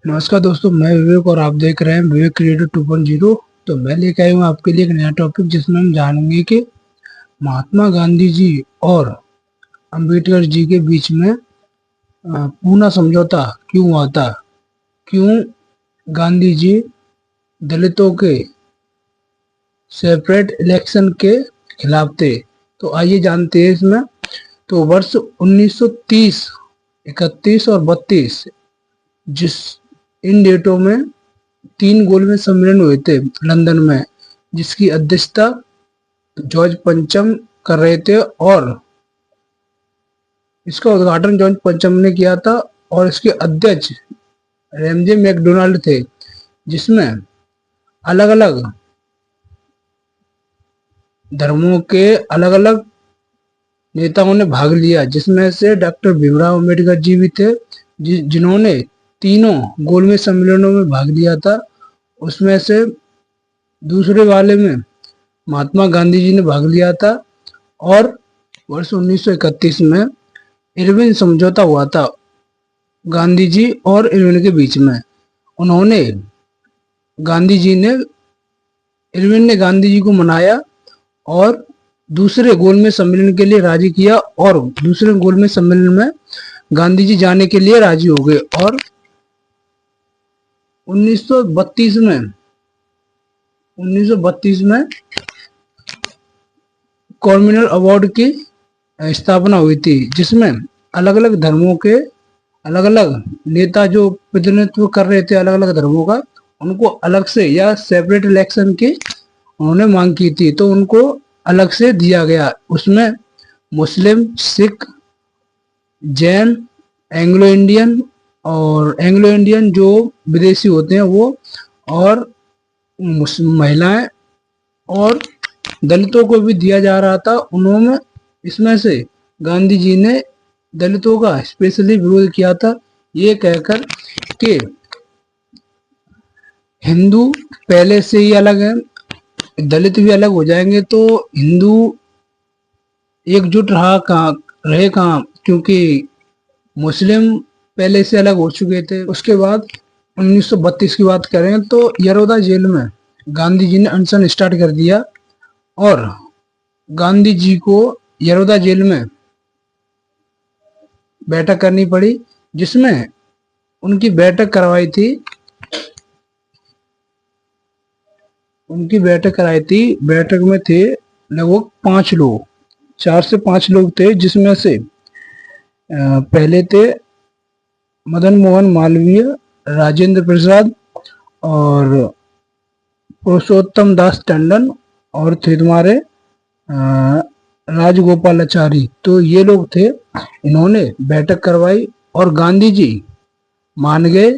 नमस्कार दोस्तों, मैं विवेक और आप देख रहे हैं विवेक क्रिएटर 2.0। तो मैं लेकर आया हूँ आपके लिए एक नया टॉपिक जिसमें हम जानेंगे कि महात्मा गांधी जी और अंबेडकर जी के बीच में पूना समझौता क्यों हुआ था। क्यों गांधी जी दलितों के सेपरेट इलेक्शन के खिलाफ थे। तो आइए जानते हैं इसमें। तो वर्ष 1930, 31 और 32 जिस इन डेटों में 3 गोलमेज सम्मेलन हुए थे लंदन में, जिसकी अध्यक्षता जॉर्ज पंचम कर रहे थे और इसका उद्घाटन जॉर्ज पंचम ने किया था और इसके अध्यक्ष रैमजे मैकडोनाल्ड थे, जिसमें अलग अलग धर्मों के अलग अलग नेताओं ने भाग लिया, जिसमें से डॉक्टर भीमराव अम्बेडकर जी भी थे जिन्होंने तीनों गोलमेज सम्मेलनों में भाग लिया था। उसमें से दूसरे वाले में महात्मा गांधी जी ने भाग लिया था और वर्ष 1931 में इरविन समझौता हुआ था गांधी जी और इरविन के बीच में। इरविन ने गांधी जी को मनाया और दूसरे गोलमेज सम्मेलन के लिए राजी किया और दूसरे गोलमेज सम्मेलन में गांधी जी जाने के लिए राजी हो गए। और 1932 में कॉमनवेल्थ अवार्ड की स्थापना हुई थी, जिसमें अलग अलग धर्मों के अलग अलग नेता जो प्रतिनिधित्व कर रहे थे अलग अलग धर्मों का, उनको अलग से या सेपरेट इलेक्शन की उन्होंने मांग की थी, तो उनको अलग से दिया गया। उसमें मुस्लिम, सिख, जैन, एंग्लो इंडियन जो विदेशी होते हैं वो, और महिलाएं और दलितों को भी दिया जा रहा था। उन्होंने इसमें से गांधी जी ने दलितों का स्पेशली विरोध किया था, ये कहकर कि हिंदू पहले से ही अलग है, दलित भी अलग हो जाएंगे तो हिंदू एकजुट रहे कहाँ, क्योंकि मुस्लिम पहले से अलग हो चुके थे। उसके बाद 1932 की बात करें तो यरोदा जेल में गांधी जी ने अनशन स्टार्ट कर दिया और गांधी जी को यरोदा जेल में बैठक करनी पड़ी, जिसमें उनकी बैठक कराई थी। बैठक में थे लगभग 5 लोग, 4 से 5 लोग थे, जिसमें से पहले थे मदन मोहन मालवीय, राजेंद्र प्रसाद और पुरुषोत्तम दास टंडन, और थे तुम्हारे राजगोपालाचारी। तो ये लोग थे, इन्होंने बैठक करवाई और गांधी जी मान गए